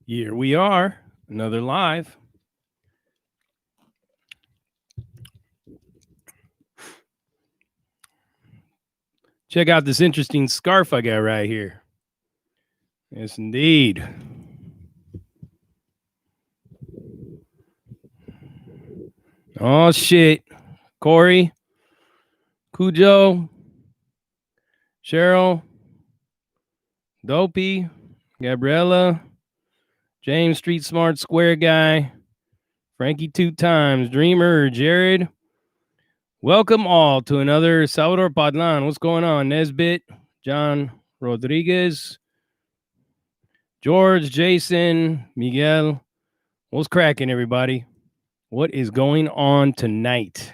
Here we are, another live. Check out this interesting scarf I got right here. Yes, indeed. Oh, shit. Corey, Cujo, Cheryl, Dopey, Gabriella, James Street Smart Square Guy, Frankie 2 times, Dreamer, Jared. Welcome all to another Salvador Padlan. What's going on? Nesbit, John Rodriguez, George, Jason, Miguel. What's cracking, everybody? What is going on tonight?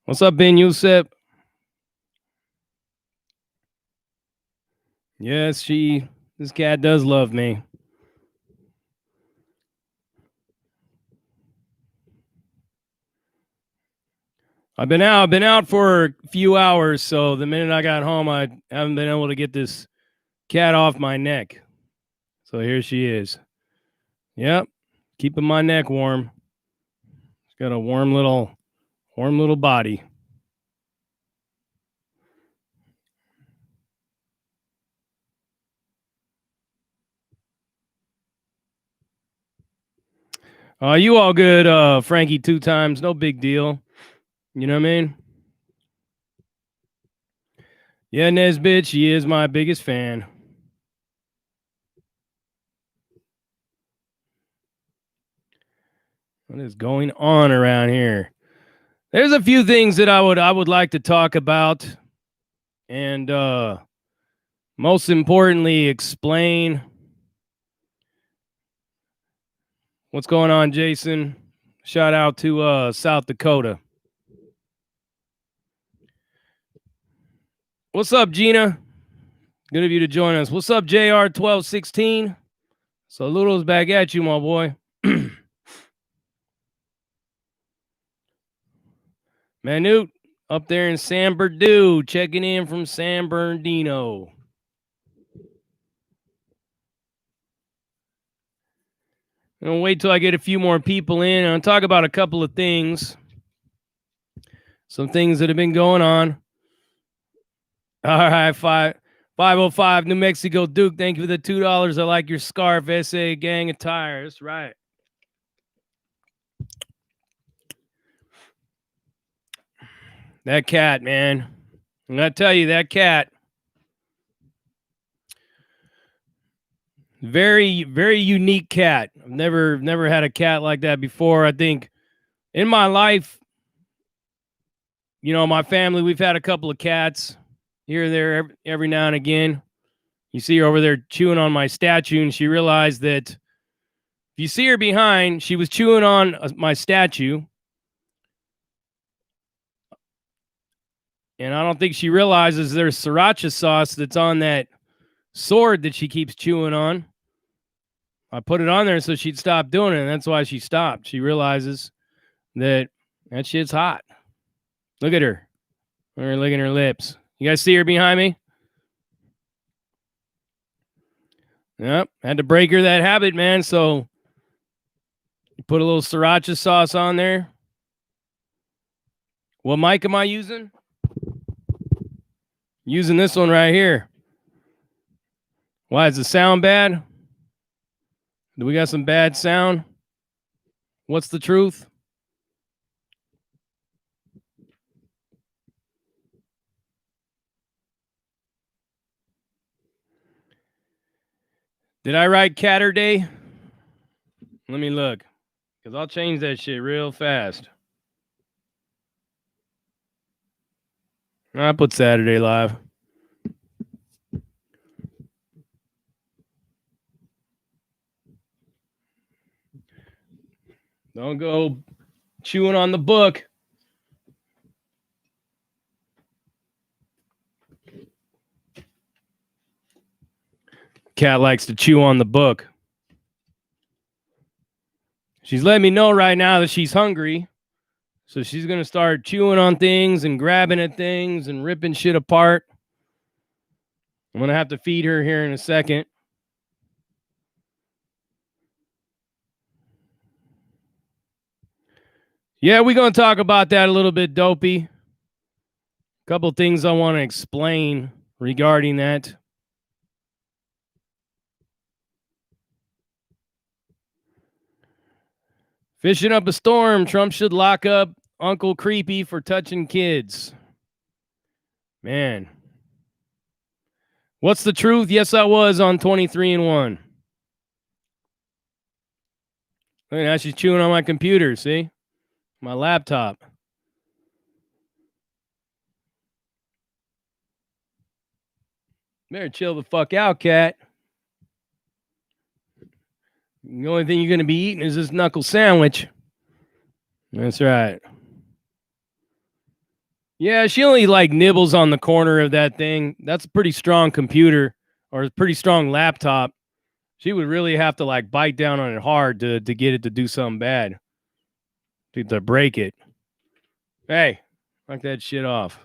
What's up, Ben Yusef? Yes, this cat does love me. I've been out for a few hours, so the minute I got home, I haven't been able to get this cat off my neck. So here she is. Yep, keeping my neck warm. It's got a warm little body. You all good, Frankie 2 times, no big deal. You know what I mean? Yeah, Nesbit, she is my biggest fan. What is going on around here? There's a few things that I would like to talk about, and most importantly, explain. What's going on, Jason? Shout out to South Dakota. What's up, Gina? Good of you to join us. What's up, JR1216? Saludos back at you, my boy. Manute up there in San Bernardino, checking in from San Bernardino. I'm going to wait till I get a few more people in. I'll talk about a couple of things. Some things that have been going on. All right, 505 New Mexico Duke. Thank you for the $2. I like your scarf, SA Gang Attire. That's right. That cat, man. I'm going to tell you, that cat. Very, very unique cat. I've never had a cat like that before. I think in my life, you know, my family, we've had a couple of cats here or there every now and again. You see her over there chewing on my statue, and she realized that if you see her behind, she was chewing on my statue. And I don't think she realizes there's sriracha sauce that's on that sword that she keeps chewing on. I put it on there so she'd stop doing it, and that's why she stopped. She realizes that shit's hot. Look at her. Look at her licking her lips. You guys see her behind me? Yep. Had to break her that habit, man. So you put a little sriracha sauce on there. What mic am I using? Using this one right here. Why, is the sound bad? Do we got some bad sound? What's the truth? Did I write Catterday? Let me look, because I'll change that shit real fast. I put Saturday live. Don't go chewing on the book. Cat likes to chew on the book. She's letting me know right now that she's hungry. So she's going to start chewing on things and grabbing at things and ripping shit apart. I'm going to have to feed her here in a second. Yeah, we're going to talk about that a little bit, Dopey. A couple things I want to explain regarding that. Fishing up a storm. Trump should lock up Uncle Creepy for touching kids. Man. What's the truth? Yes, I was on 23-1. Look, now she's chewing on my computer, see? My laptop. Better chill the fuck out, cat. The only thing you're going to be eating is this knuckle sandwich. That's right. Yeah, she only like nibbles on the corner of that thing. That's a pretty strong computer or a pretty strong laptop. She would really have to like bite down on it hard to get it to do something bad. To break it. Hey, knock that shit off.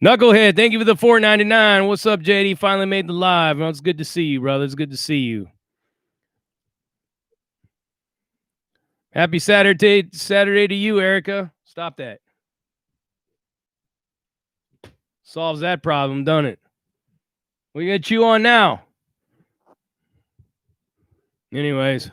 Knucklehead, thank you for the $4.99. What's up, JD? Finally made the live. Well, it's good to see you, brother. It's good to see you. Happy Saturday to you, Erica. Stop that. Solves that problem, doesn't it? What you gonna chew on now? Anyways.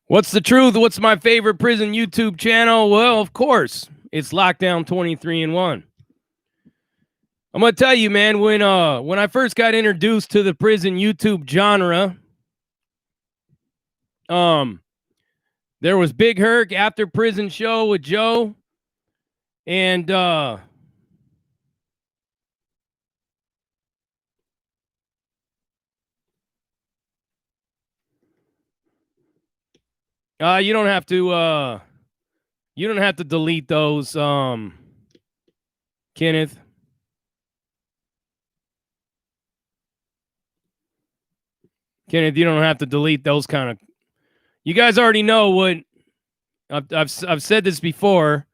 What's the truth? What's my favorite prison YouTube channel? Well, of course, it's Lockdown 23-1. I'm gonna tell you, man, when I first got introduced to the prison YouTube genre, there was Big Herc After Prison Show with Joe, and you don't have to delete those, Kenneth. Kenneth, you don't have to delete those kind of. You guys already know what I've said this before.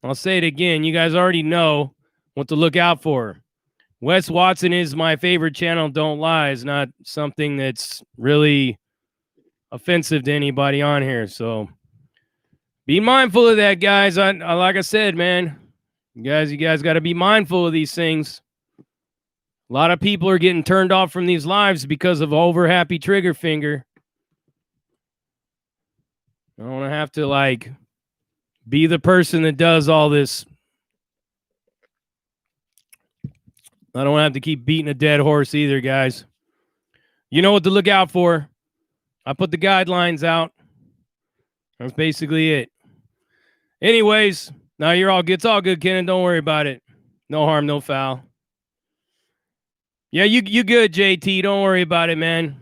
I'll say it again. You guys already know what to look out for. Wes Watson is my favorite channel. Don't lie. It's not something that's really offensive to anybody on here. So be mindful of that, guys. I like I said, man, you guys got to be mindful of these things. A lot of people are getting turned off from these lives because of over happy trigger finger. I don't want to have to like be the person that does all this. I don't have to keep beating a dead horse either, guys. You know what to look out for. I put the guidelines out. That's basically it. Anyways, now you're all good. It's all good, Kenan. Don't worry about it. No harm, no foul. Yeah, you good, JT. Don't worry about it, man.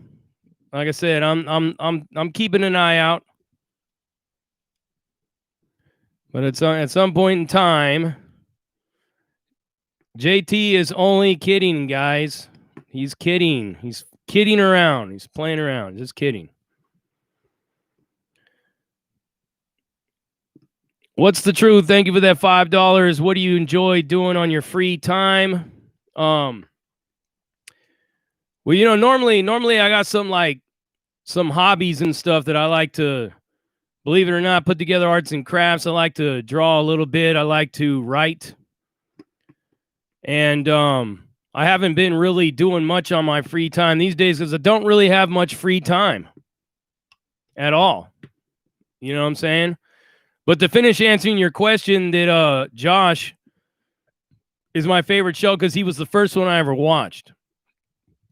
Like I said, I'm keeping an eye out. But at some point in time, JT is only kidding, guys. He's kidding. He's kidding around. He's playing around. Just kidding. What's the truth? Thank you for that $5. What do you enjoy doing on your free time? Well, you know, normally I got some hobbies and stuff that I like to, believe it or not, put together arts and crafts. I like to draw a little bit. I like to write. And I haven't been really doing much on my free time these days because I don't really have much free time at all. You know what I'm saying? But to finish answering your question, that Josh is my favorite show because he was the first one I ever watched.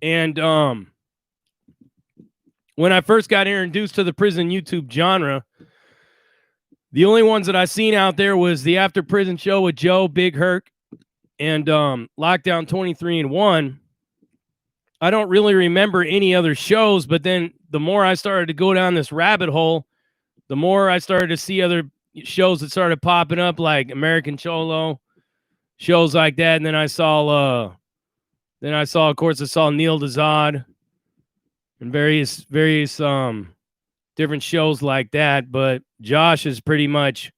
And when I first got introduced to the prison YouTube genre, the only ones that I seen out there was the After Prison Show with Joe, Big Herc, and Lockdown 23-1. I don't really remember any other shows, but then the more I started to go down this rabbit hole, the more I started to see other shows that started popping up, like American Cholo, shows like that. And then I saw, of course, Neil Dezad and various different shows like that. But Josh is pretty much,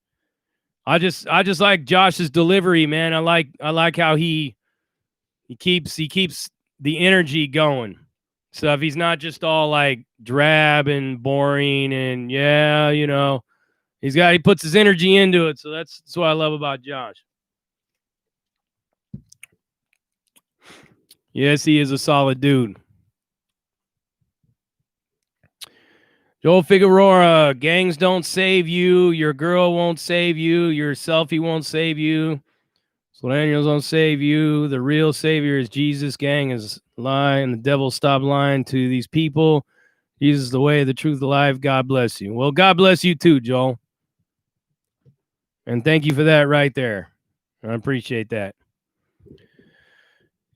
I just like Josh's delivery, man. I like how he keeps the energy going. stuff. He's not just all like drab and boring and he puts his energy into it. So that's what I love about Josh. Yes, he is a solid dude. Joel Figueroa, gangs don't save you. Your girl won't save you. Your selfie won't save you. Solanials don't save you. The real savior is Jesus. Gang is lying. The devil stop lying to these people. Jesus is the way, the truth, the life. God bless you. Well, God bless you too, Joel. And thank you for that right there. I appreciate that.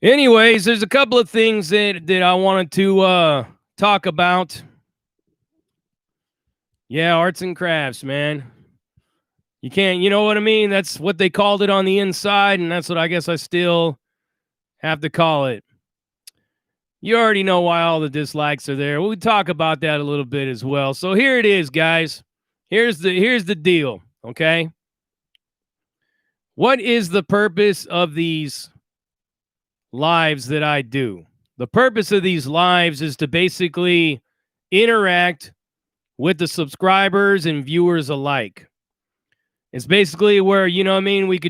Anyways, there's a couple of things that I wanted to talk about. Yeah, arts and crafts, man. You can't, you know what I mean? That's what they called it on the inside, and that's what I guess I still have to call it. You already know why all the dislikes are there. We'll talk about that a little bit as well. So here it is, guys. Here's the deal, okay? What is the purpose of these lives that I do? The purpose of these lives is to basically interact with the subscribers and viewers alike. It's basically where, you know what I mean,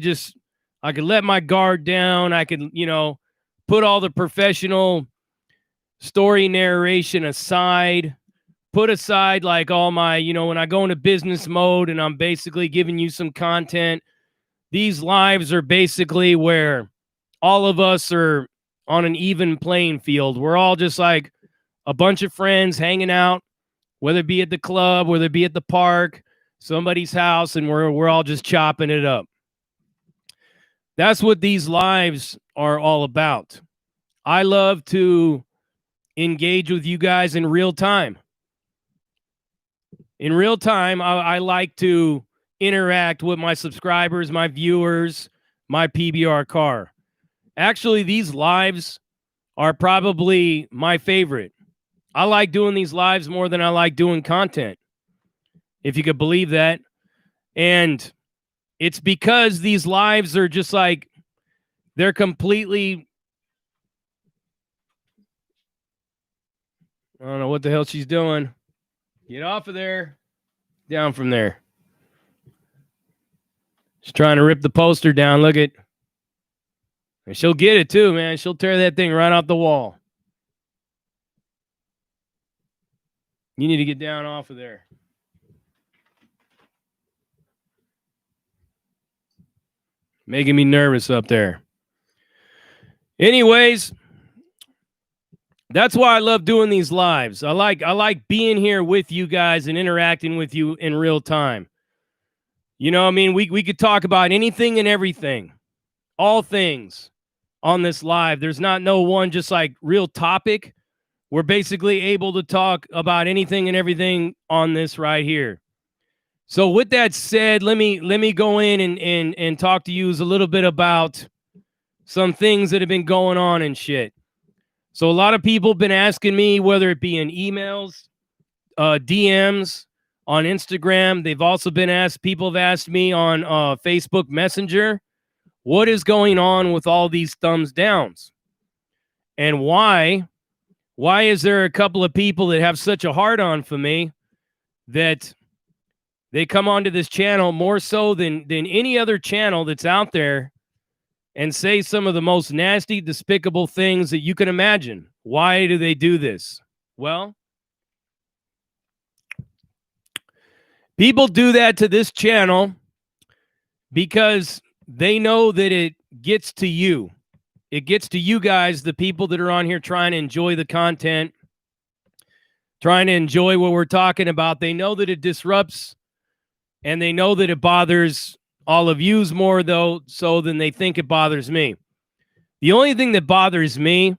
I could let my guard down. I could, put all the professional story narration aside, put aside like all my, when I go into business mode and I'm basically giving you some content. These lives are basically where all of us are on an even playing field. We're all just like a bunch of friends hanging out, whether it be at the club, whether it be at the park, somebody's house, and we're all just chopping it up. That's what these lives are all about. I love to engage with you guys in real time. In real time, I like to interact with my subscribers, my viewers, my PBR car. Actually, these lives are probably my favorite. I like doing these lives more than I like doing content, if you could believe that. And it's because these lives are just like, they're completely, I don't know what the hell she's doing. Get off of there. Down from there. She's trying to rip the poster down. Look at. And she'll get it too, man. She'll tear that thing right off the wall. You need to get down off of there. Making me nervous up there. Anyways, that's why I love doing these lives. I like being here with you guys and interacting with you in real time. You know what I mean? We could talk about anything and everything. All things on this live. There's not no one just like real topic. We're basically able to talk about anything and everything on this right here. So with that said, let me go in and talk to you a little bit about some things that have been going on and shit. So a lot of people have been asking me, whether it be in emails, DMs, on Instagram. They've also been people have asked me on Facebook Messenger, what is going on with all these thumbs downs? And why is there a couple of people that have such a hard on for me that they come onto this channel more so than any other channel that's out there and say some of the most nasty, despicable things that you can imagine? Why do they do this? Well, people do that to this channel because they know that it gets to you. It gets to you guys, the people that are on here trying to enjoy the content, trying to enjoy what we're talking about. They know that it disrupts, and they know that it bothers all of yous more, though, so than they think it bothers me. The only thing that bothers me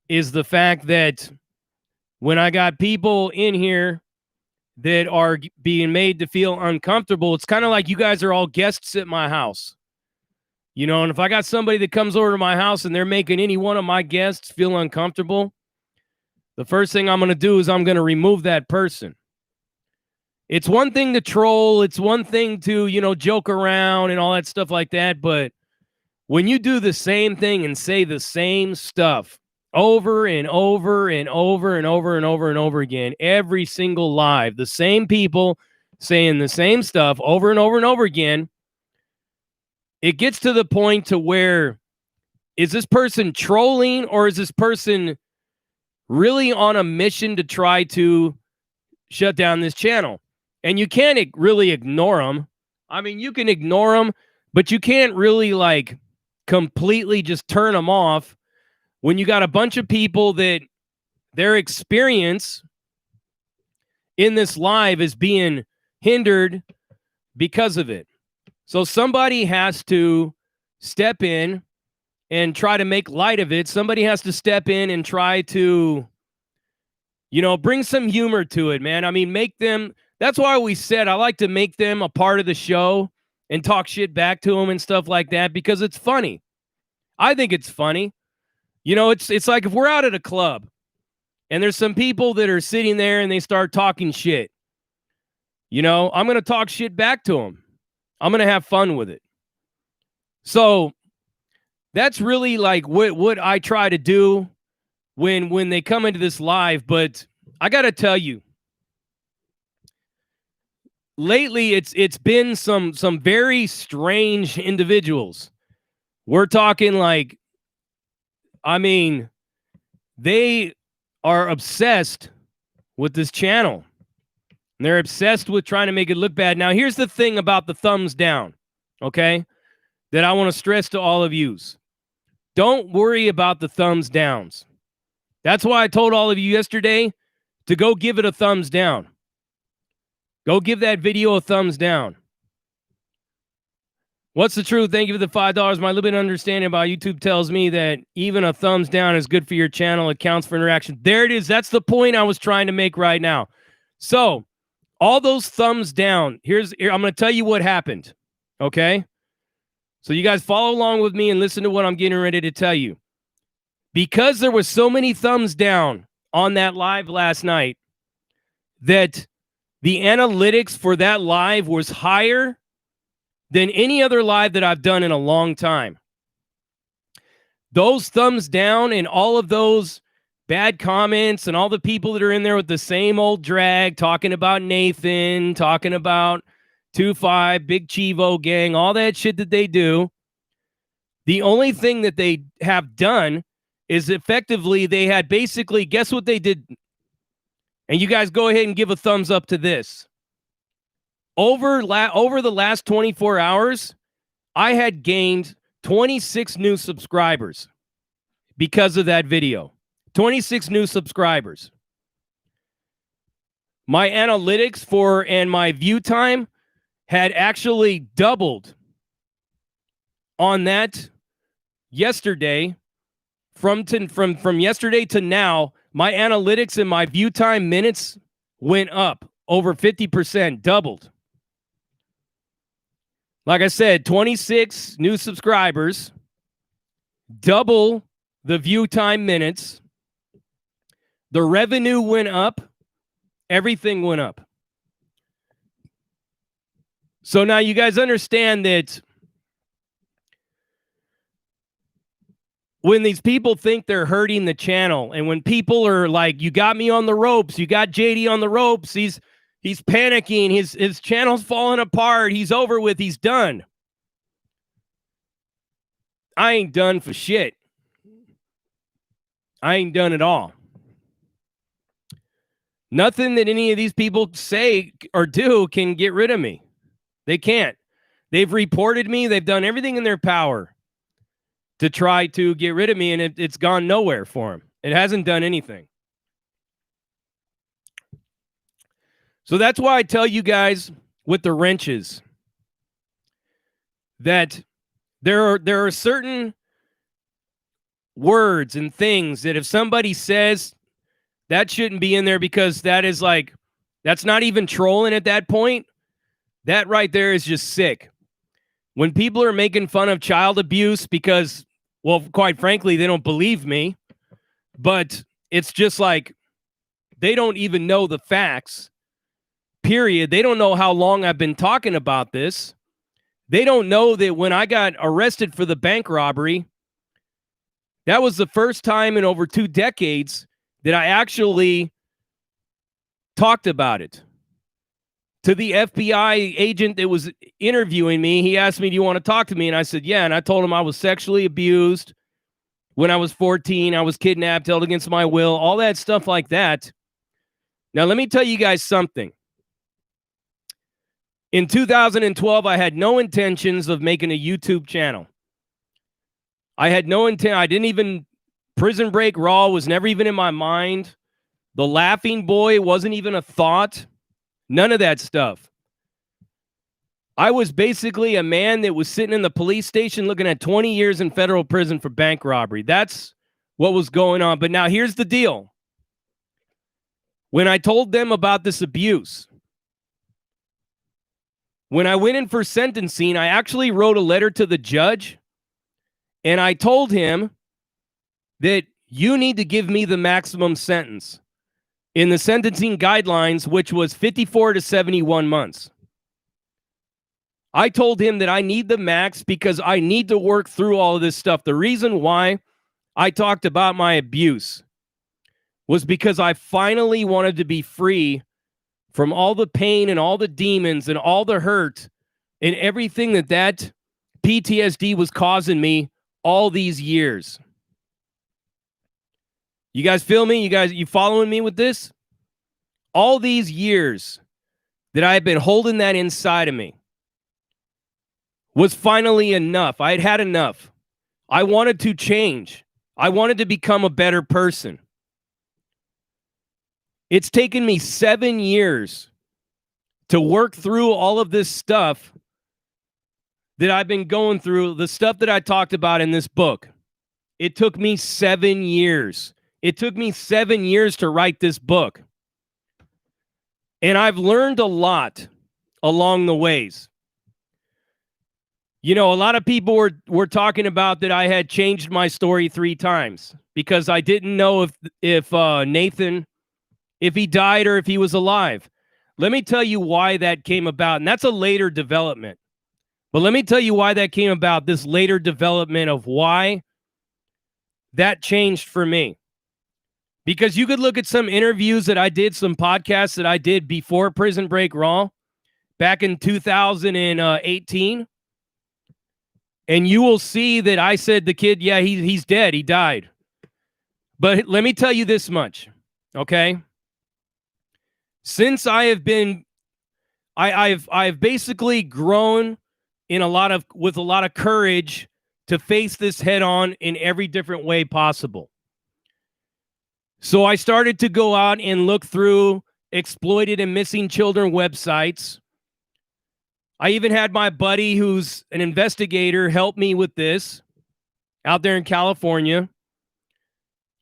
is the fact that when I got people in here that are being made to feel uncomfortable, it's kind of like you guys are all guests at my house. You know, and if I got somebody that comes over to my house and they're making any one of my guests feel uncomfortable, the first thing I'm going to do is I'm going to remove that person. It's one thing to troll. It's one thing to, joke around and all that stuff like that. But when you do the same thing and say the same stuff over and over and over and over and over and over again. Every single live, the same people saying the same stuff over and over and over again. It gets to the point to where, is this person trolling or is this person really on a mission to try to shut down this channel? And you can't really ignore them. I mean, you can ignore them, but you can't really like completely just turn them off when you got a bunch of people that their experience in this live is being hindered because of it. So somebody has to step in and try to make light of it. Somebody has to step in and try to, bring some humor to it, man. I mean, make them, that's why we said I like to make them a part of the show and talk shit back to them and stuff like that, because it's funny. I think it's funny. It's like if we're out at a club and there's some people that are sitting there and they start talking shit, I'm going to talk shit back to them. I'm going to have fun with it. So that's really like what I try to do when they come into this live. But I got to tell you, lately it's been some very strange individuals. We're talking like, I mean, they are obsessed with this channel. And they're obsessed with trying to make it look bad. Now, here's the thing about the thumbs down, okay, that I want to stress to all of yous. Don't worry about the thumbs downs. That's why I told all of you yesterday to go give it a thumbs down. Go give that video a thumbs down. What's the truth? Thank you for the $5. My little bit of understanding about YouTube tells me that even a thumbs down is good for your channel. It counts for interaction. There it is. That's the point I was trying to make right now. So, all those thumbs down, I'm going to tell you what happened, okay? So you guys follow along with me and listen to what I'm getting ready to tell you. Because there was so many thumbs down on that live last night, that the analytics for that live was higher than any other live that I've done in a long time. Those thumbs down and all of those bad comments and all the people that are in there with the same old drag, talking about Nathan, talking about 2-5, Big Chivo gang, all that shit that they do. The only thing that they have done is effectively they had basically, guess what they did? And you guys go ahead and give a thumbs up to this. Over the last 24 hours, I had gained 26 new subscribers because of that video. 26 new subscribers. My analytics and my view time had actually doubled on that yesterday. From yesterday to now, my analytics and my view time minutes went up over 50%, doubled. Like I said, 26 new subscribers, double the view time minutes. The revenue went up. Everything went up. So now you guys understand that when these people think they're hurting the channel, and when people are like, you got me on the ropes, you got JD on the ropes, he's panicking, his channel's falling apart, he's over with, he's done. I ain't done for shit. I ain't done at all. Nothing that any of these people say or do can get rid of me. They can't. They've reported me. They've done everything in their power to try to get rid of me, and it's gone nowhere for them. It hasn't done anything. So that's why I tell you guys with the wrenches that there are certain words and things that if somebody says, that shouldn't be in there, because that is like, that's not even trolling at that point. That right there is just sick. When people are making fun of child abuse because, well, quite frankly, they don't believe me, but it's just like they don't even know the facts, period. They don't know how long I've been talking about this. They don't know that when I got arrested for the bank robbery, That was the first time in over 2 decades that I actually talked about it. To the FBI agent that was interviewing me, he asked me, "Do you want to talk to me?" And I said, "Yeah." And I told him I was sexually abused when I was 14. I was kidnapped, held against my will, all that stuff like that. Now, let me tell you guys something. In 2012, I had no intentions of making a YouTube channel. I had no intent. I didn't even, Prison Break Raw was never even in my mind. The Laughing Boy wasn't even a thought. None of that stuff. I was basically a man that was sitting in the police station looking at 20 years in federal prison for bank robbery. That's what was going on. But now here's the deal. When I told them about this abuse, when I went in for sentencing, I actually wrote a letter to the judge, and I told him that you need to give me the maximum sentence in the sentencing guidelines, which was 54 to 71 months. I told him that I need the max because I need to work through all of this stuff. The reason why I talked about my abuse was because I finally wanted to be free from all the pain and all the demons and all the hurt and everything that PTSD was causing me all these years. You guys feel me? You following me with this? All these years that I had been holding that inside of me was finally enough. I had had enough. I wanted to change. I wanted to become a better person. It's taken me 7 years to work through all of this stuff that I've been going through, the stuff that I talked about in this book. It took me 7 years. It took me 7 years to write this book. And I've learned a lot along the ways. You know, a lot of people were talking about that I had changed my story 3 times because I didn't know if Nathan, if he died or if he was alive. Let me tell you why that came about, and that's a later development. But let me tell you why that came about, this later development of why that changed for me. Because you could look at some interviews that I did, some podcasts that I did before Prison Break Raw, back in 2018, and you will see that I said the kid, yeah, he's dead, he died. But let me tell you this much, okay? Since I have been, I've basically grown with a lot of courage to face this head on in every different way possible. So I started to go out and look through exploited and missing children websites. I even had my buddy who's an investigator help me with this out there in California.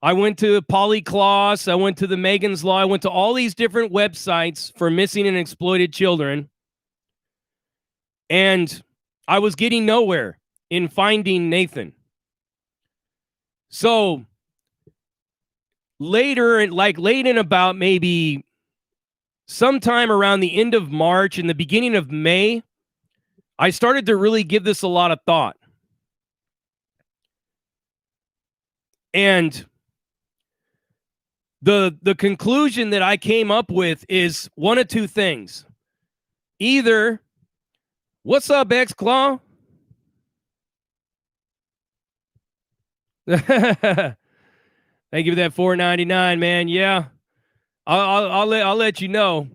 I went to Polyclaws. I went to the Megan's Law. I went to all these different websites for missing and exploited children. And I was getting nowhere in finding Nathan. So later, like late in about maybe sometime around the end of March and the beginning of May, I started to really give this a lot of thought. And the conclusion that I came up with is one of two things. Either, what's up, X-Claw? Thank you for that $4.99, man. Yeah, I'll let you know.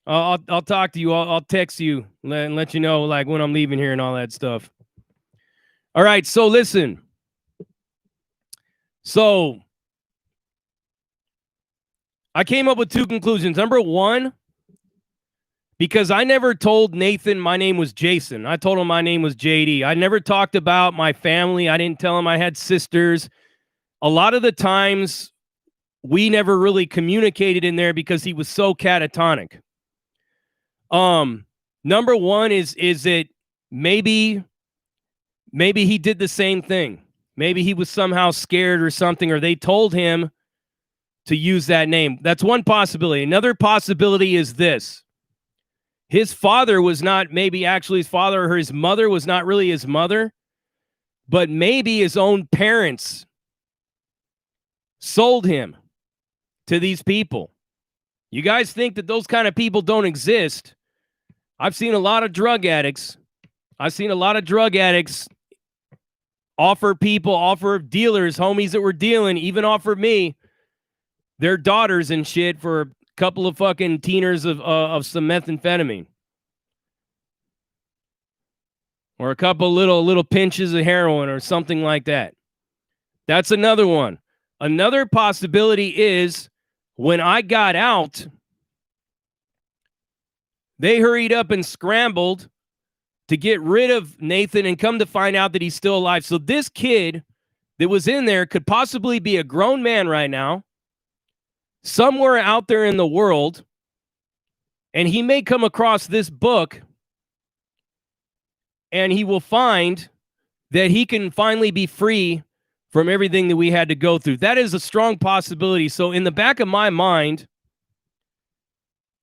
I'll talk to you. I'll text you and let you know like when I'm leaving here and all that stuff. All right, so listen. So I came up with 2 conclusions. Number 1, because I never told Nathan my name was Jason. I told him my name was JD. I never talked about my family. I didn't tell him I had sisters. A lot of the times we never really communicated in there because he was so catatonic. Number 1 is that maybe he did the same thing. Maybe he was somehow scared or something, or they told him to use that name. That's one possibility. Another possibility is this. His father was not maybe actually his father, or his mother was not really his mother, but maybe his own parents sold him to these people. You guys think that those kind of people don't exist. I've seen a lot of drug addicts. I've seen a lot of drug addicts offer dealers, homies that were dealing, even offer me their daughters and shit for a couple of fucking teeners of some methamphetamine. Or a couple little pinches of heroin or something like that. That's another one. Another possibility is when I got out, they hurried up and scrambled to get rid of Nathan and come to find out that he's still alive. So this kid that was in there could possibly be a grown man right now, somewhere out there in the world, and he may come across this book and he will find that he can finally be free from everything that we had to go through. That is a strong possibility. So in the back of my mind,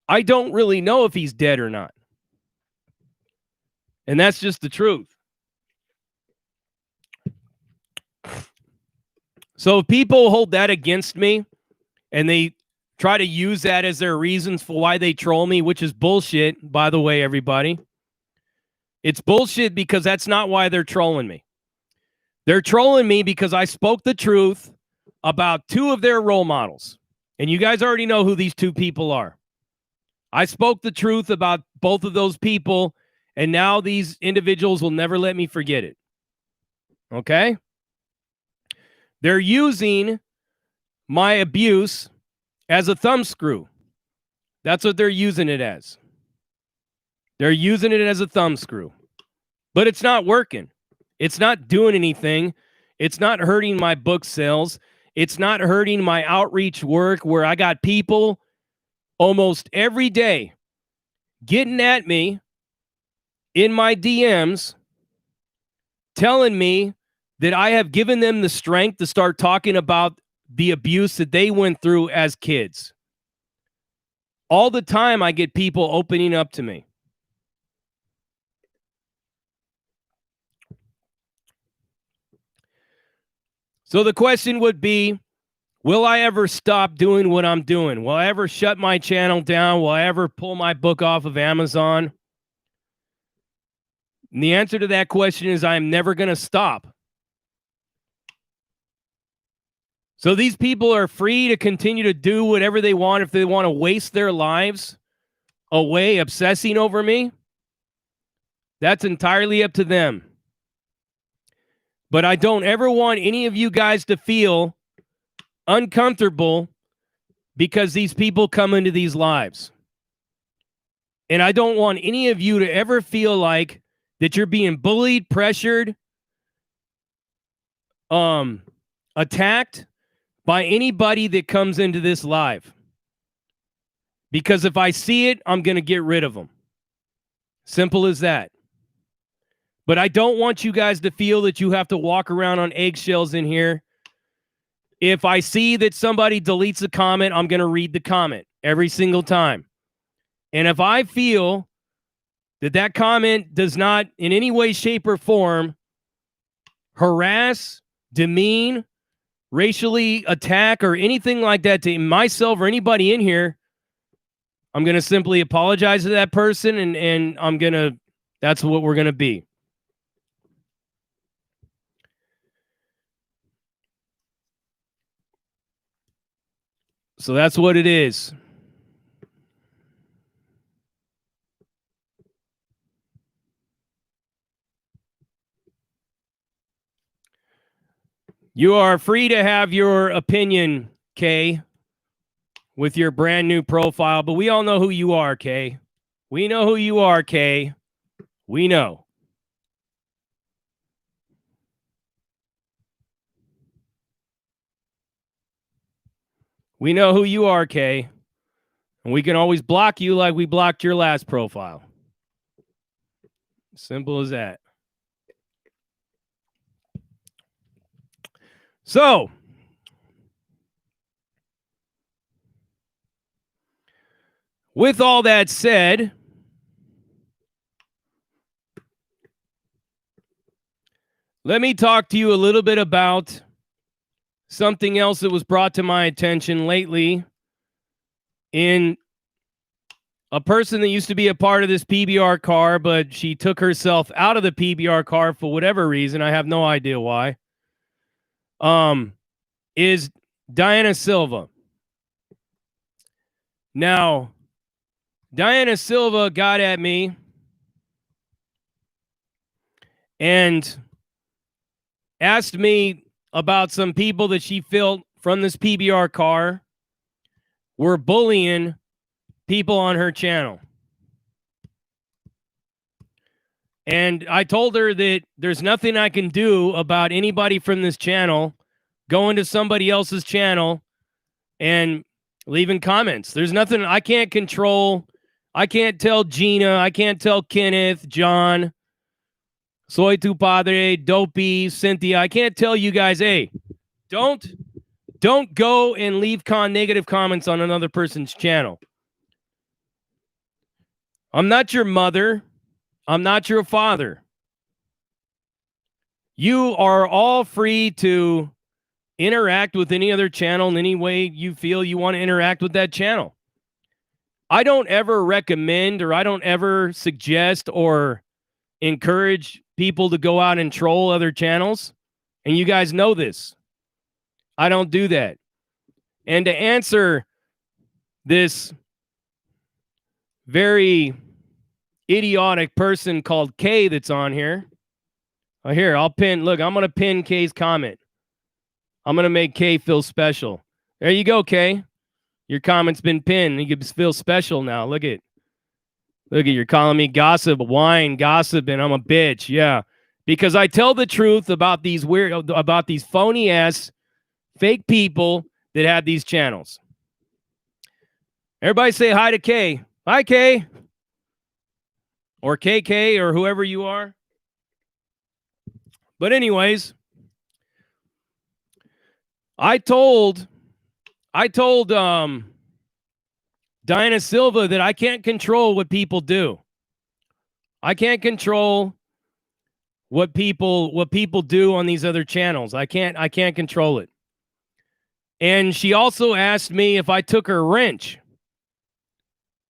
I don't really know if he's dead or not. And that's just the truth. So if people hold that against me and they try to use that as their reasons for why they troll me, which is bullshit, by the way, everybody. It's bullshit because that's not why they're trolling me. They're trolling me because I spoke the truth about two of their role models. And you guys already know who these two people are. I spoke the truth about both of those people, and now these individuals will never let me forget it. Okay? They're using my abuse as a thumbscrew. That's what they're using it as. They're using it as a thumbscrew. But it's not working. It's not doing anything. It's not hurting my book sales. It's not hurting my outreach work where I got people almost every day getting at me in my DMs telling me that I have given them the strength to start talking about the abuse that they went through as kids. All the time I get people opening up to me. So the question would be, will I ever stop doing what I'm doing? Will I ever shut my channel down? Will I ever pull my book off of Amazon? And the answer to that question is I'm never going to stop. So these people are free to continue to do whatever they want. If they want to waste their lives away obsessing over me, that's entirely up to them. But I don't ever want any of you guys to feel uncomfortable because these people come into these lives. And I don't want any of you to ever feel like that you're being bullied, pressured, attacked by anybody that comes into this live. Because if I see it, I'm going to get rid of them. Simple as that. But I don't want you guys to feel that you have to walk around on eggshells in here. If I see that somebody deletes a comment, I'm going to read the comment every single time. And if I feel that that comment does not in any way, shape, or form harass, demean, racially attack, or anything like that to myself or anybody in here, I'm going to simply apologize to that person and that's what we're going to be. So that's what it is. You are free to have your opinion, Kay, with your brand new profile, but we all know who you are, Kay. We know who you are, Kay. We know. We know who you are, Kay. And we can always block you like we blocked your last profile. Simple as that. So, with all that said, let me talk to you a little bit about something else that was brought to my attention lately in a person that used to be a part of this PBR car, but she took herself out of the PBR car for whatever reason. I have no idea why. Is Diana Silva. Now, Diana Silva got at me and asked me about some people that she felt from this PBR car were bullying people on her channel. And I told her that there's nothing I can do about anybody from this channel going to somebody else's channel and leaving comments. There's nothing I can't control. I can't tell Gina. I can't tell Kenneth, John, Soy Tu Padre, Dopey, Cynthia. I can't tell you guys, hey, don't go and leave negative comments on another person's channel. I'm not your mother. I'm not your father. You are all free to interact with any other channel in any way you feel you want to interact with that channel. I don't ever recommend or I don't ever suggest or encourage people to go out and troll other channels. And you guys know this. I don't do that. And to answer this very idiotic person called Kay that's on here. Here, I'll pin. Look, I'm going to pin Kay's comment. I'm going to make Kay feel special. There you go, Kay. Your comment's been pinned. You can feel special now. Look at, you're calling me gossip, whine, gossip, and I'm a bitch. Yeah. Because I tell the truth about these phony ass fake people that have these channels. Everybody say hi to Kay. Hi, Kay. Or KK or whoever you are. But anyways, I told Diana Silva that I can't control what people do. I can't control what people do on these other channels. I can't control it. And she also asked me if I took her wrench,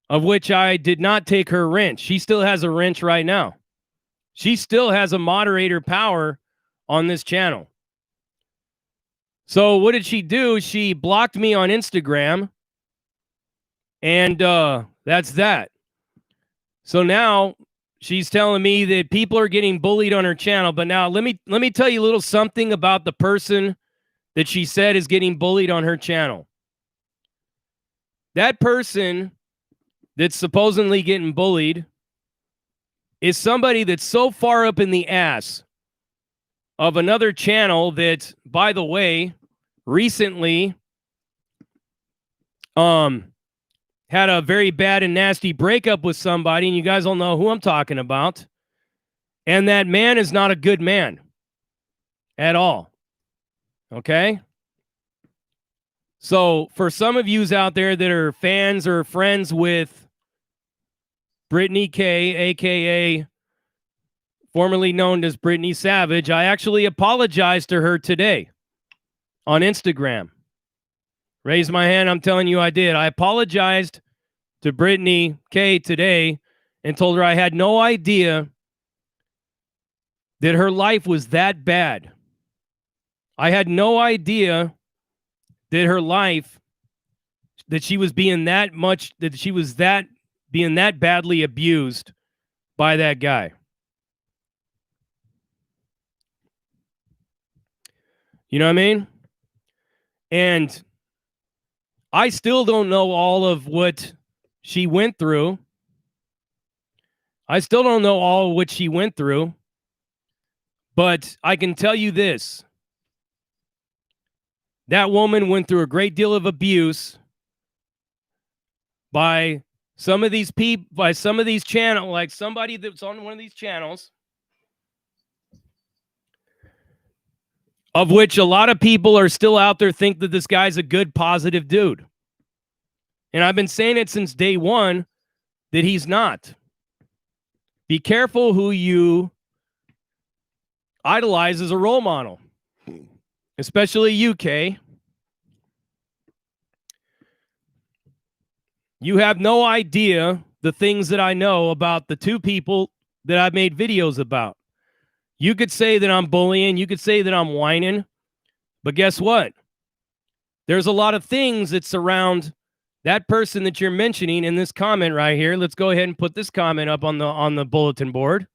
of which I did not take her wrench. She still has a wrench right now. She still has a moderator power on this channel. So what did she do? She blocked me on Instagram. And that's that. So now she's telling me that people are getting bullied on her channel. But now let me tell you a little something about the person that she said is getting bullied on her channel. That person that's supposedly getting bullied is somebody that's so far up in the ass of another channel that, by the way, recently had a very bad and nasty breakup with somebody, and you guys all know who I'm talking about. And that man is not a good man at all. Okay? So for some of yous out there that are fans or friends with Brittany K, a.k.a. formerly known as Brittany Savage, I actually apologized to her today on Instagram. Raise my hand, I'm telling you I did. I apologized to Brittany K today and told her I had no idea that her life was that bad. I had no idea that her life, that she was being that much, that she was that being that badly abused by that guy. You know what I mean? And I still don't know all of what she went through. I still don't know all of what she went through. But I can tell you this. That woman went through a great deal of abuse by some of these people, by some of these channels, like somebody that's on one of these channels, of which a lot of people are still out there think that this guy's a good, positive dude. And I've been saying it since day one that he's not. Be careful who you idolize as a role model. especially UK. You have no idea the things that I know about the two people that I've made videos about. You could say that I'm bullying. You could say that I'm whining. But guess what? There's a lot of things that surround that person that you're mentioning in this comment right here. Let's go ahead and put this comment up on the bulletin board.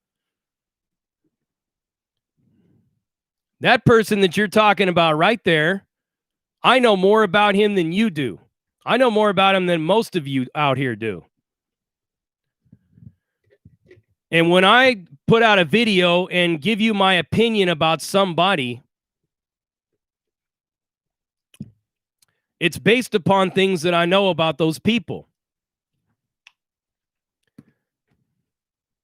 That person that you're talking about right there, I know more about him than you do. I know more about him than most of you out here do. And when I put out a video and give you my opinion about somebody, it's based upon things that I know about those people.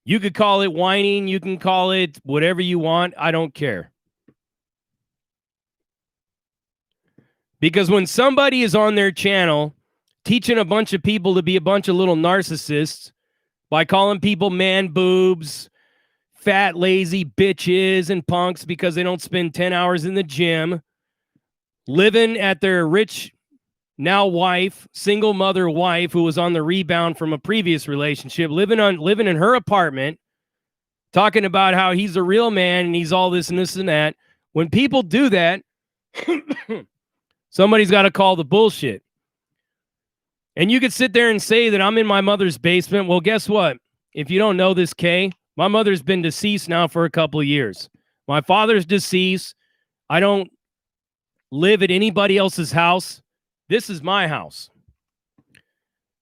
You could call it whining. You can call it whatever you want. I don't care. Because when somebody is on their channel teaching a bunch of people to be a bunch of little narcissists by calling people man boobs, fat, lazy bitches, and punks because they don't spend 10 hours in the gym, living at their rich now wife, single mother wife who was on the rebound from a previous relationship, living in her apartment, talking about how he's a real man and he's all this and this and that. When people do that, somebody's got to call the bullshit. And you could sit there and say that I'm in my mother's basement. Well, guess what? If you don't know this, Kay, my mother's been deceased now for a couple of years. My father's deceased. I don't live at anybody else's house. This is my house.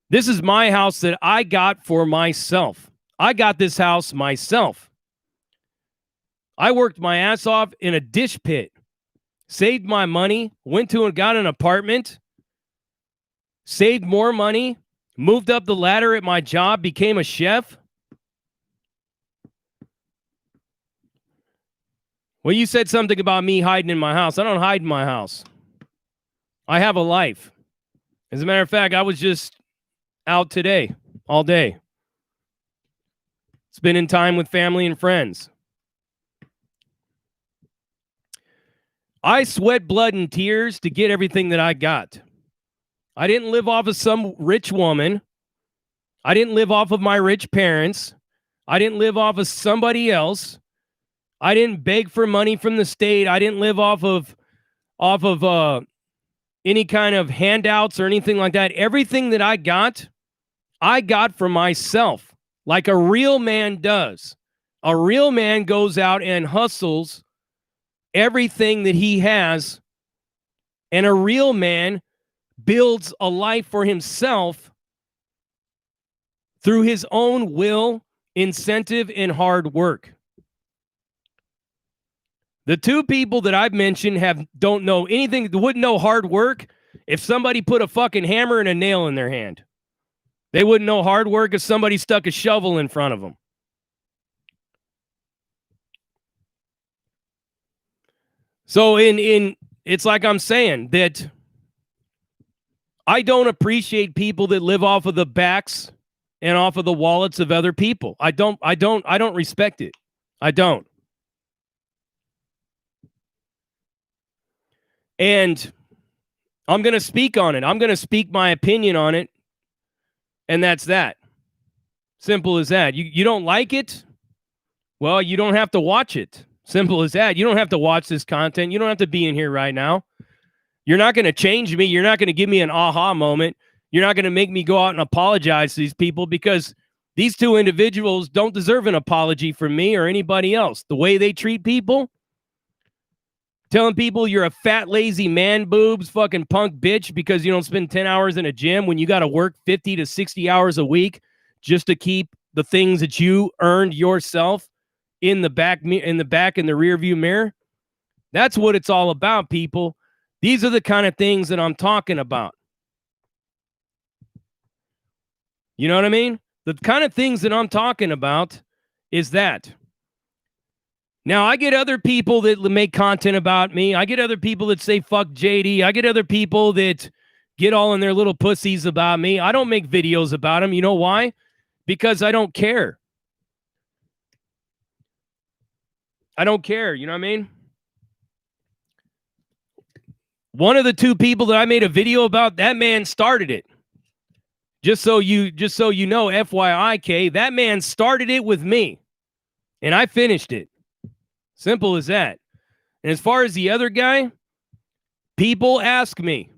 This is my house that I got for myself. I got this house myself. I worked my ass off in a dish pit, saved my money, went to and got an apartment, saved more money, moved up the ladder at my job, became a chef. Well, you said something about me hiding in my house. I don't hide in my house. I have a life. As a matter of fact, I was just out today, all day. Spending time with family and friends. I sweat blood and tears to get everything that I got. I didn't live off of some rich woman. I didn't live off of my rich parents. I didn't live off of somebody else. I didn't beg for money from the state. I didn't live off of any kind of handouts or anything like that. Everything that I got for myself, like a real man does. A real man goes out and hustles everything that he has, and a real man builds a life for himself through his own will, incentive, and hard work. The two people that I've mentioned don't know anything, wouldn't know hard work if somebody put a fucking hammer and a nail in their hand. They wouldn't know hard work if somebody stuck a shovel in front of them. So it's like I'm saying that I don't appreciate people that live off of the backs and off of the wallets of other people. I don't respect it. I don't. And I'm going to speak on it. I'm going to speak my opinion on it. And that's that. Simple as that. You don't like it? Well, you don't have to watch it. Simple as that. You don't have to watch this content. You don't have to be in here right now. You're not going to change me. You're not going to give me an aha moment. You're not going to make me go out and apologize to these people, because these two individuals don't deserve an apology from me or anybody else. The way they treat people, telling people you're a fat, lazy man boobs, fucking punk bitch because you don't spend 10 hours in a gym when you got to work 50 to 60 hours a week just to keep the things that you earned yourself in the back, in the rear view mirror. That's what it's all about, people. These are the kind of things that I'm talking about. You know what I mean? The kind of things that I'm talking about is that. Now, I get other people that make content about me. I get other people that say, fuck JD. I get other people that get all in their little pussies about me. I don't make videos about them. You know why? Because I don't care. I don't care. You know what I mean? One of the two people that I made a video about, that man started it. Just so you know, FYI, K, that man started it with me. And I finished it. Simple as that. And as far as the other guy, people ask me,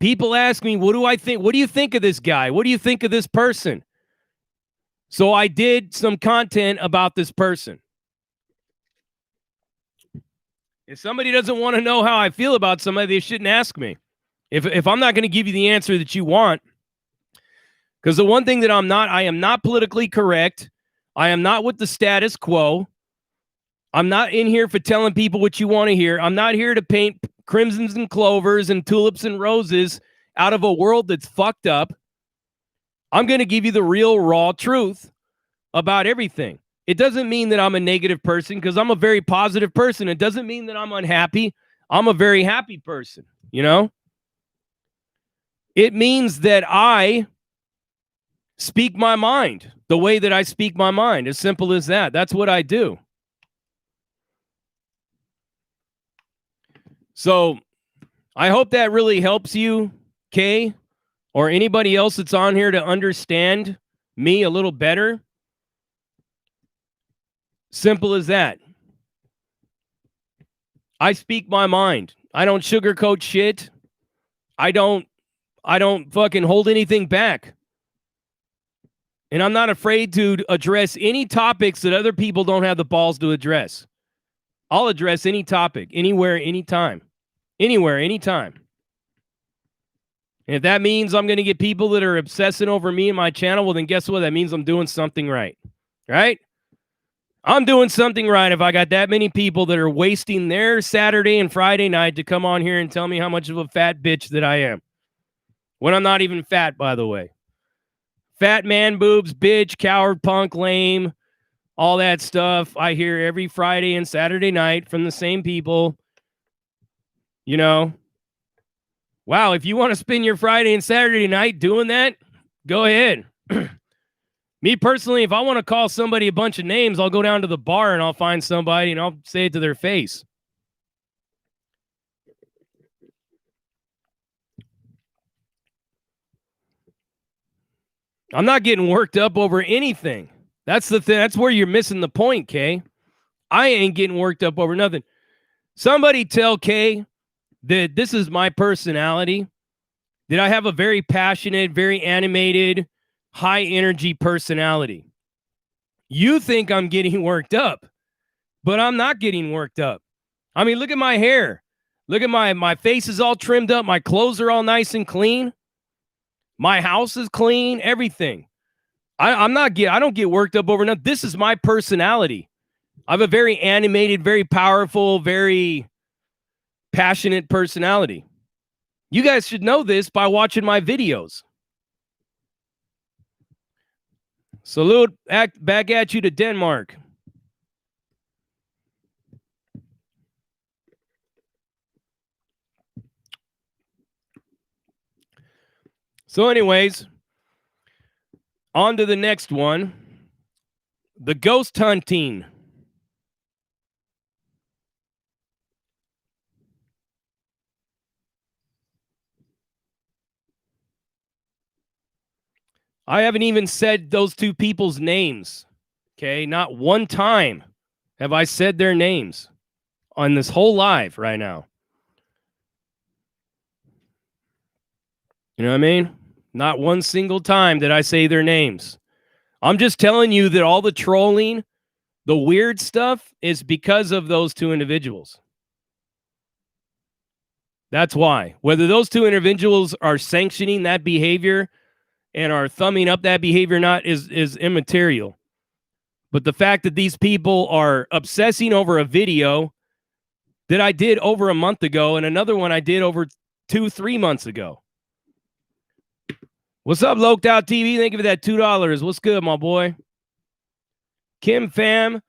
what do I think? What do you think of this guy? What do you think of this person? So I did some content about this person. If somebody doesn't want to know how I feel about somebody, they shouldn't ask me. If I'm not going to give you the answer that you want, because the one thing that I am not politically correct. I am not with the status quo. I'm not in here for telling people what you want to hear. I'm not here to paint crimsons and clovers and tulips and roses out of a world that's fucked up. I'm going to give you the real, raw truth about everything. It doesn't mean that I'm a negative person, because I'm a very positive person. It doesn't mean that I'm unhappy. I'm a very happy person, you know? It means that I speak my mind the way that I speak my mind. As simple as that. That's what I do. So I hope that really helps you, Kay, or anybody else that's on here, to understand me a little better. Simple as that. I speak my mind. I don't sugarcoat shit. I don't fucking hold anything back. And I'm not afraid to address any topics that other people don't have the balls to address. I'll address any topic, anywhere, anytime. Anywhere, anytime. And if that means I'm going to get people that are obsessing over me and my channel, well, then guess what? That means I'm doing something right. Right? I'm doing something right if I got that many people that are wasting their Saturday and Friday night to come on here and tell me how much of a fat bitch that I am. When I'm not even fat, by the way. Fat man boobs, bitch, coward, punk, lame, all that stuff I hear every Friday and Saturday night from the same people. You know, wow, if you want to spend your Friday and Saturday night doing that, go ahead. Me personally, if I want to call somebody a bunch of names, I'll go down to the bar and I'll find somebody and I'll say it to their face. I'm not getting worked up over anything. That's the thing. That's where you're missing the point, Kay. I ain't getting worked up over nothing. Somebody tell Kay that this is my personality, that I have a very passionate, very animated, high energy personality. You think I'm getting worked up, but I'm not getting worked up. I mean, look at my hair. Look at my face is all trimmed up. My clothes are all nice and clean. My house is clean, everything. I don't get worked up over nothing. This is my personality. I have a very animated, very powerful, very passionate personality. You guys should know this by watching my videos. Salute back at you to Denmark. So anyways, on to the next one. The ghost hunting. I haven't even said those two people's names. Okay, not one time have I said their names on this whole live right now. You know what I mean? Not one single time did I say their names. I'm just telling you that all the trolling, the weird stuff, is because of those two individuals. That's why. Whether those two individuals are sanctioning that behavior and are thumbing up that behavior or not is immaterial. But the fact that these people are obsessing over a video that I did over a month ago and another one I did over 2-3 months ago. What's up, Loked Out TV? Thank you for that $2. What's good, my boy? Kim Fam.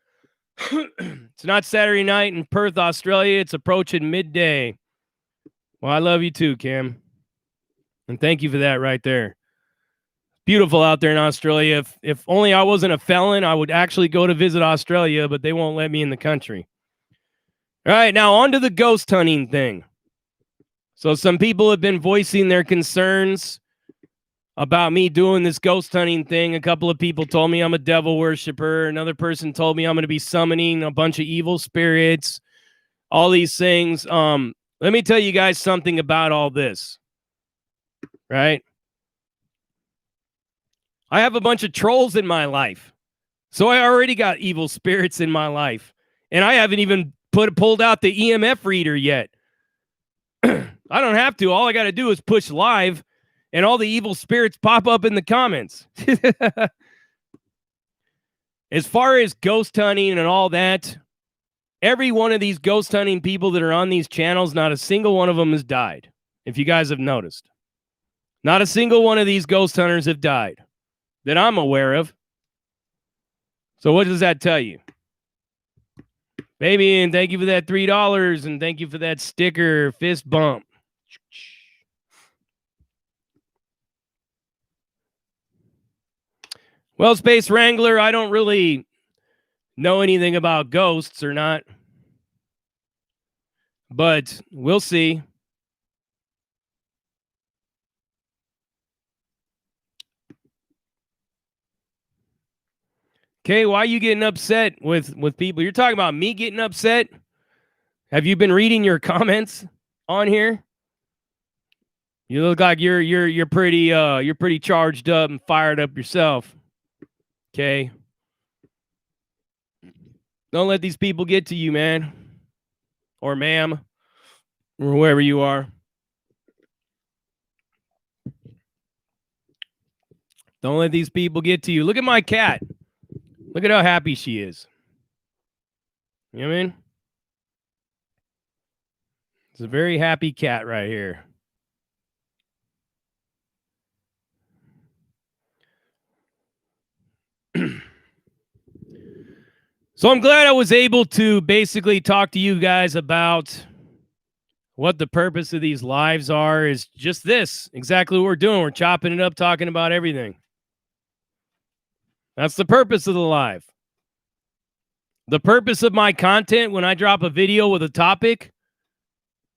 It's not Saturday night in Perth, Australia. It's approaching midday. Well, I love you too, Kim. And thank you for that right there. Beautiful out there in Australia. If only I wasn't a felon, I would actually go to visit Australia, but they won't let me in the country. All right, now on to the ghost hunting thing. So some people have been voicing their concerns about me doing this ghost hunting thing. A couple of people told me I'm a devil worshiper. Another person told me I'm going to be summoning a bunch of evil spirits, all these things. Let me tell you guys something about all this, right? I have a bunch of trolls in my life. So I already got evil spirits in my life. And I haven't even pulled out the EMF reader yet. I don't have to. All I got to do is push live and all the evil spirits pop up in the comments. As far as ghost hunting and all that, every one of these ghost hunting people that are on these channels, not a single one of them has died. If you guys have noticed, not a single one of these ghost hunters have died that I'm aware of. So what does that tell you? Baby, and thank you for that $3, and thank you for that sticker fist bump. Well, Space Wrangler, I don't really know anything about ghosts or not, but we'll see. Okay, why are you getting upset with people? You're talking about me getting upset? Have you been reading your comments on here? You look like you're pretty charged up and fired up yourself. Okay. Don't let these people get to you, man. Or ma'am. Or whoever you are. Don't let these people get to you. Look at my cat. Look at how happy she is. You know what I mean? It's a very happy cat right here. So I'm glad I was able to basically talk to you guys about what the purpose of these lives are. Is just this, exactly what we're doing. We're chopping it up, talking about everything. That's the purpose of the live. The purpose of my content when I drop a video with a topic,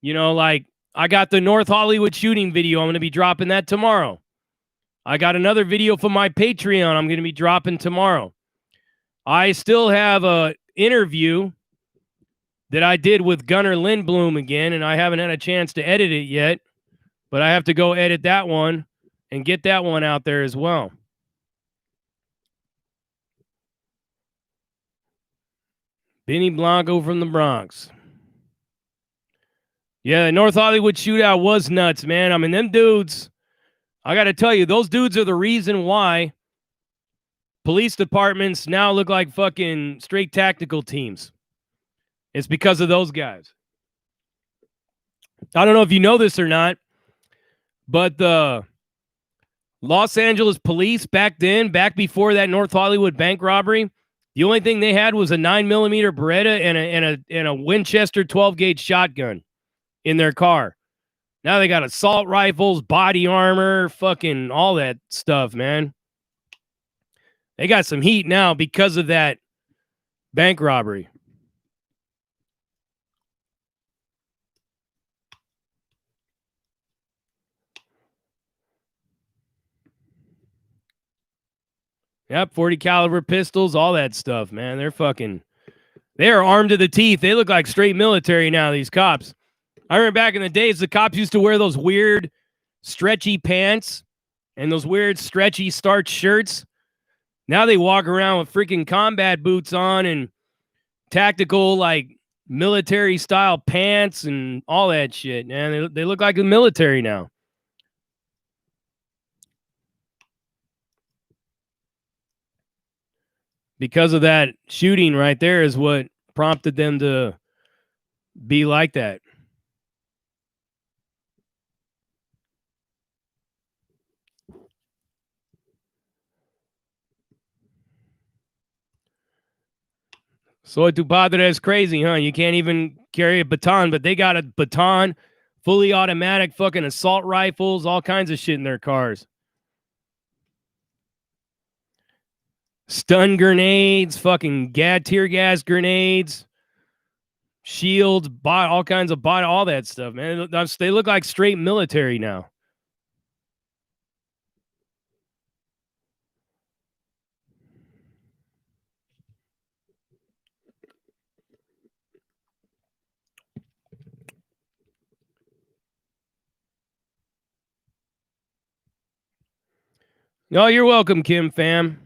you know, like I got the North Hollywood shooting video. I'm going to be dropping that tomorrow. I got another video from my Patreon I'm going to be dropping tomorrow. I still have a interview that I did with Gunnar Lindblom again, and I haven't had a chance to edit it yet, but I have to go edit that one and get that one out there as well. Benny Blanco from the Bronx. Yeah, the North Hollywood shootout was nuts, man. I mean, them dudes, I got to tell you, those dudes are the reason why police departments now look like fucking straight tactical teams. It's because of those guys. I don't know if you know this or not, but the Los Angeles police back before that North Hollywood bank robbery, the only thing they had was a 9mm Beretta and a Winchester 12-gauge shotgun in their car. Now they got assault rifles, body armor, fucking all that stuff, man. They got some heat now because of that bank robbery. Yep, 40 caliber pistols, all that stuff, man. They are armed to the teeth. They look like straight military now, these cops. I remember back in the days, the cops used to wear those weird stretchy pants and those weird stretchy starch shirts. Now they walk around with freaking combat boots on and tactical, like, military-style pants and all that shit, man. They look like the military now. Because of that shooting right there is what prompted them to be like that. Soy tu padre is crazy, huh? You can't even carry a baton, but they got a baton, fully automatic fucking assault rifles, all kinds of shit in their cars. Stun grenades, fucking tear gas grenades. shield, body, all kinds of body, all that stuff, man. They look like straight military now. No, you're welcome, Kim fam.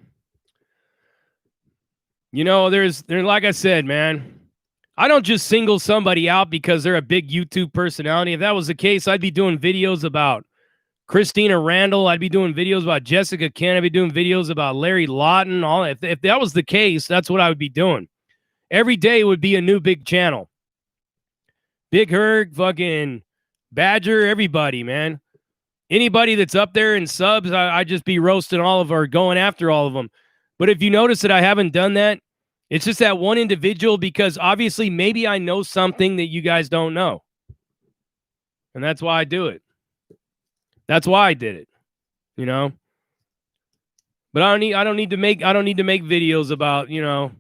You know, there's like I said, man, I don't just single somebody out because they're a big YouTube personality. If that was the case, I'd be doing videos about Christina Randall. I'd be doing videos about Jessica Ken. I'd be doing videos about Larry Lawton. All if that was the case, that's what I would be doing. Every day would be a new big channel. Big Herc, fucking Badger, everybody, man. Anybody that's up there in subs, I'd just be roasting all of them or going after all of them. But if you notice that I haven't done that, it's just that one individual because obviously maybe I know something that you guys don't know. And that's why I do it. That's why I did it. You know? But I don't need to make videos about, you know,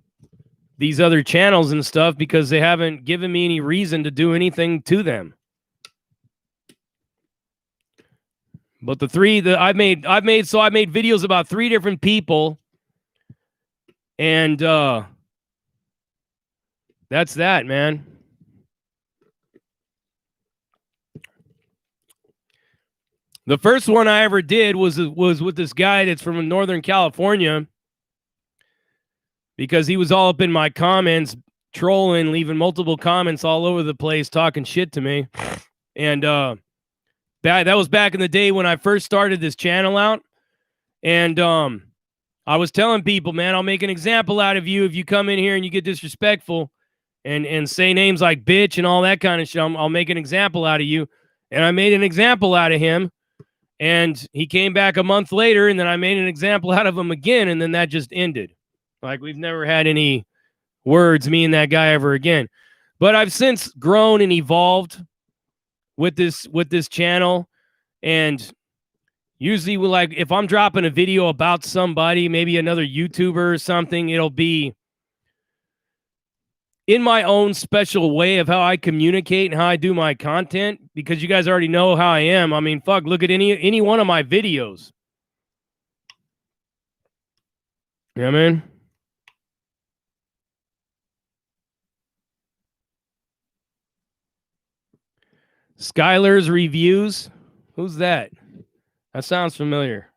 these other channels and stuff because they haven't given me any reason to do anything to them. But the three that I made videos about 3 different people. And that's that, man. The first one I ever did was with this guy that's from Northern California because he was all up in my comments, trolling, leaving multiple comments all over the place, talking shit to me. And that was back in the day when I first started this channel out. And I was telling people, man, I'll make an example out of you if you come in here and you get disrespectful and say names like bitch and all that kind of shit. I'll make an example out of you. And I made an example out of him. And he came back a month later, and then I made an example out of him again, and then that just ended. Like, we've never had any words, me and that guy, ever again. But I've since grown and evolved with this channel. And usually, like, if I'm dropping a video about somebody, maybe another YouTuber or something, it'll be in my own special way of how I communicate and how I do my content, because you guys already know how I am. I mean, fuck, look at any one of my videos. You know what I mean? Skylar's Reviews. Who's that? That sounds familiar.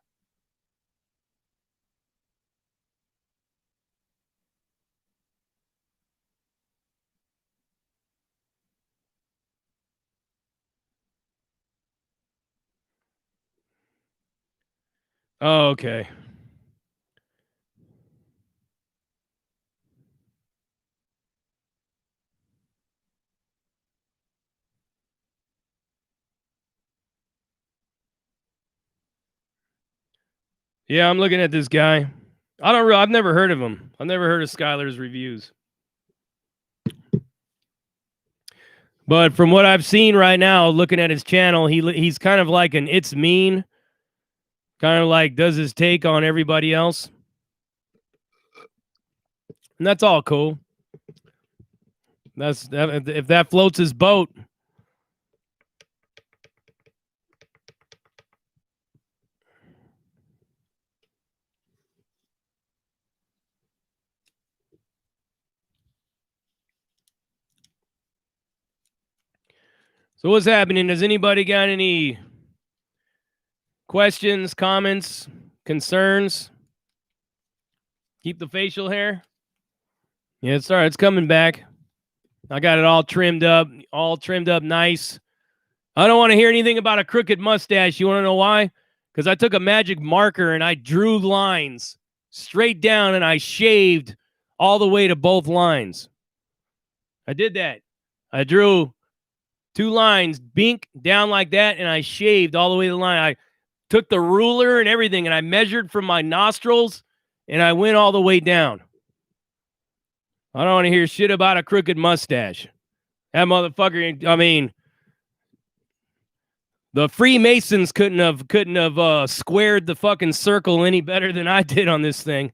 Oh, okay. Yeah, I'm looking at this guy. I've never heard of him. I've never heard of Skylar's Reviews. But from what I've seen right now, looking at his channel, he's kind of like an It's Mean, kind of like does his take on everybody else. And that's all cool. If that floats his boat. So what's happening? Does anybody got any questions, comments, concerns? Keep the facial hair? Yeah, it's all right. It's coming back. I got it all trimmed up nice. I don't want to hear anything about a crooked mustache. You want to know why? Because I took a magic marker and I drew lines straight down and I shaved all the way to both lines. I did that. I drew 2 lines, bink, down like that, and I shaved all the way to the line. I took the ruler and everything, and I measured from my nostrils, and I went all the way down. I don't want to hear shit about a crooked mustache. That motherfucker, I mean, the Freemasons couldn't have squared the fucking circle any better than I did on this thing.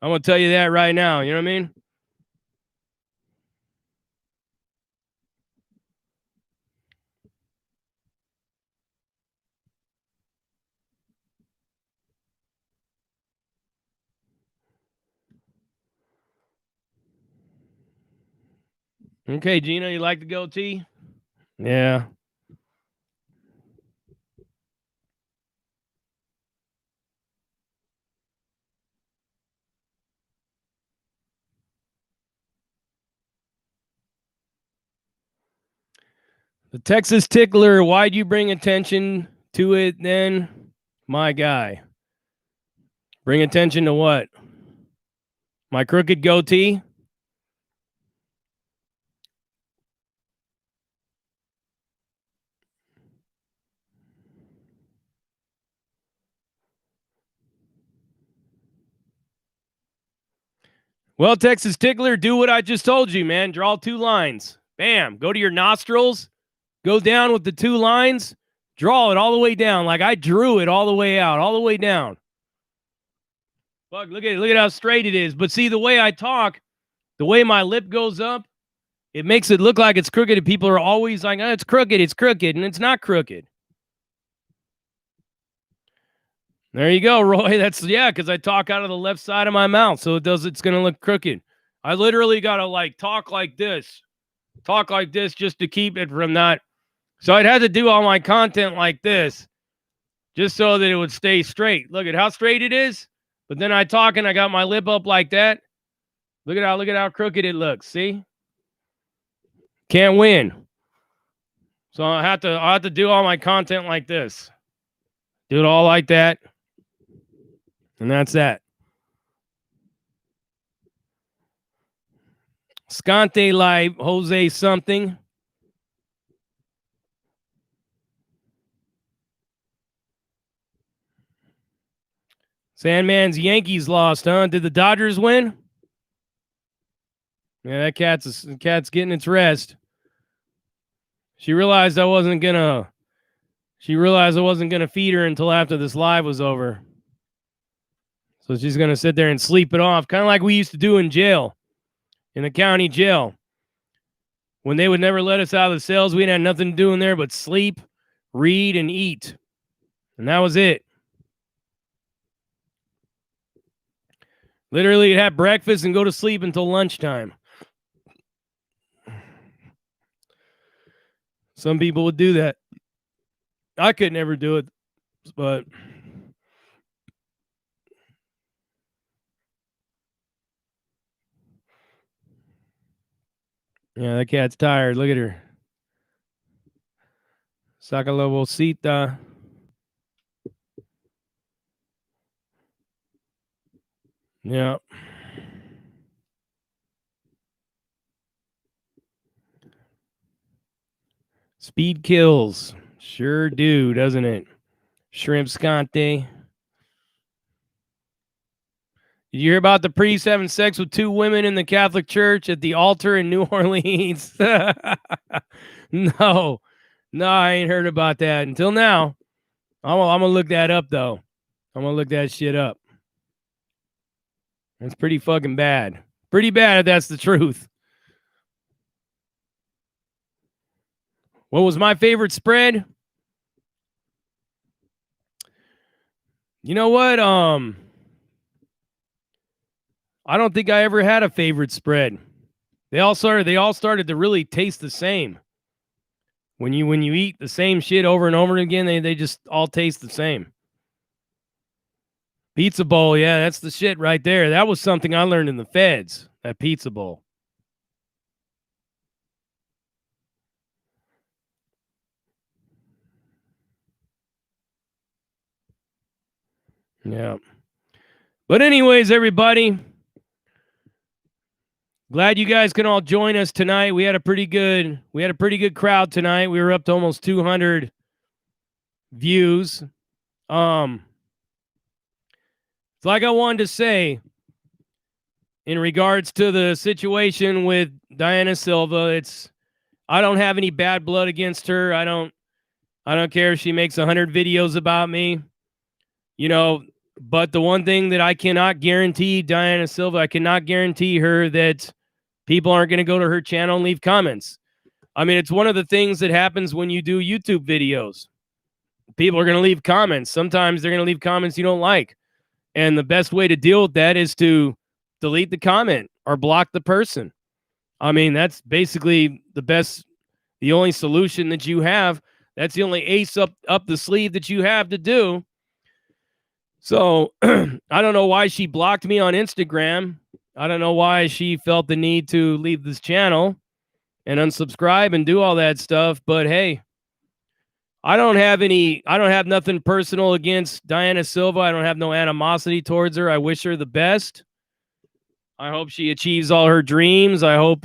I'm going to tell you that right now. You know what I mean? Okay, Gina, you like the goatee? Yeah. The Texas Tickler, why'd you bring attention to it then? My guy. Bring attention to what? My crooked goatee? Well, Texas Tickler, do what I just told you, man. Draw 2 lines. Bam. Go to your nostrils. Go down with the 2 lines. Draw it all the way down. Like I drew it all the way out, all the way down. Fuck, look at how straight it is. But see, the way I talk, the way my lip goes up, it makes it look like it's crooked. And people are always like, oh, it's crooked, and it's not crooked. There you go, Roy. That's because I talk out of the left side of my mouth, so it's gonna look crooked. I literally gotta like talk like this just to keep it from not. So I'd have to do all my content like this, just so that it would stay straight. Look at how straight it is. But then I talk and I got my lip up like that. Look at how crooked it looks. See? Can't win. So I'll have to do all my content like this. Do it all like that. And that's that. Scante Live, Jose something. Sandman's Yankees lost, huh? Did the Dodgers win? Yeah, that cat's getting its rest. She realized I wasn't gonna feed her until after this live was over. So she's gonna sit there and sleep it off, kind of like we used to do in jail, in the county jail. When they would never let us out of the cells, we had nothing to do in there but sleep, read, and eat. And that was it. Literally, you'd have breakfast and go to sleep until lunchtime. Some people would do that. I could never do it, but yeah, that cat's tired. Look at her. Saca la bolsita. Yeah. Speed kills. Sure do, doesn't it? Shrimp Scante. Did you hear about the priest having sex with 2 women in the Catholic Church at the altar in New Orleans? No, I ain't heard about that until now. I'm gonna look that up though. I'm gonna look that shit up. That's pretty fucking bad. Pretty bad if that's the truth. What was my favorite spread? You know what? I don't think I ever had a favorite spread. They all started to really taste the same. When you eat the same shit over and over again, they just all taste the same. Pizza bowl, yeah, that's the shit right there. That was something I learned in the feds, that pizza bowl. Yeah. But anyways, everybody, glad you guys can all join us tonight. We had a pretty good crowd tonight. We were up to almost 200 views. It's like I wanted to say in regards to the situation with Diana Silva, I don't have any bad blood against her. I don't care if she makes 100 videos about me. You know, but the one thing that I cannot guarantee Diana Silva, I cannot guarantee her that people aren't going to go to her channel and leave comments. I mean, it's one of the things that happens when you do YouTube videos. People are going to leave comments. Sometimes they're going to leave comments you don't like. And the best way to deal with that is to delete the comment or block the person. I mean, that's basically the only solution that you have. That's the only ace up the sleeve that you have to do. So I don't know why she blocked me on Instagram. I don't know why she felt the need to leave this channel and unsubscribe and do all that stuff. But hey, I don't have nothing personal against Diana Silva. I don't have no animosity towards her. I wish her the best. I hope she achieves all her dreams. I hope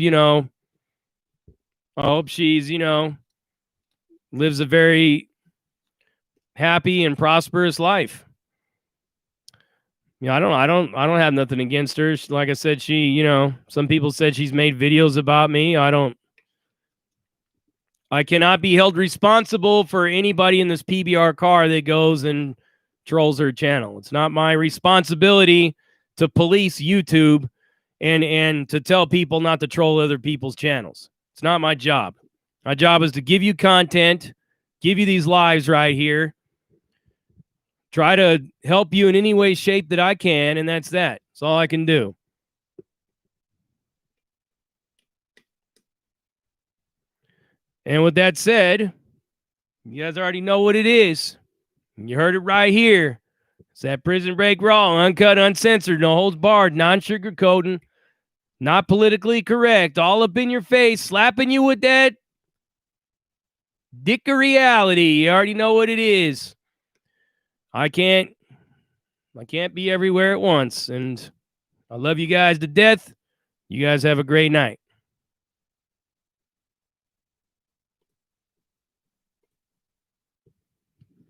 she's, lives a very happy and prosperous life. Yeah, I don't have nothing against her. Like I said, some people said she's made videos about me. I cannot be held responsible for anybody in this PBR car that goes and trolls her channel. It's not my responsibility to police YouTube and to tell people not to troll other people's channels. It's not my job. My job is to give you content, give you these lives right here, try to help you in any way, shape that I can, and that's that. That's all I can do. And with that said, you guys already know what it is. You heard it right here. It's that Prison Break Raw, uncut, uncensored, no holds barred, non-sugarcoating, not politically correct, all up in your face, slapping you with that dick of reality. You already know what it is. I can't be everywhere at once. And I love you guys to death. You guys have a great night.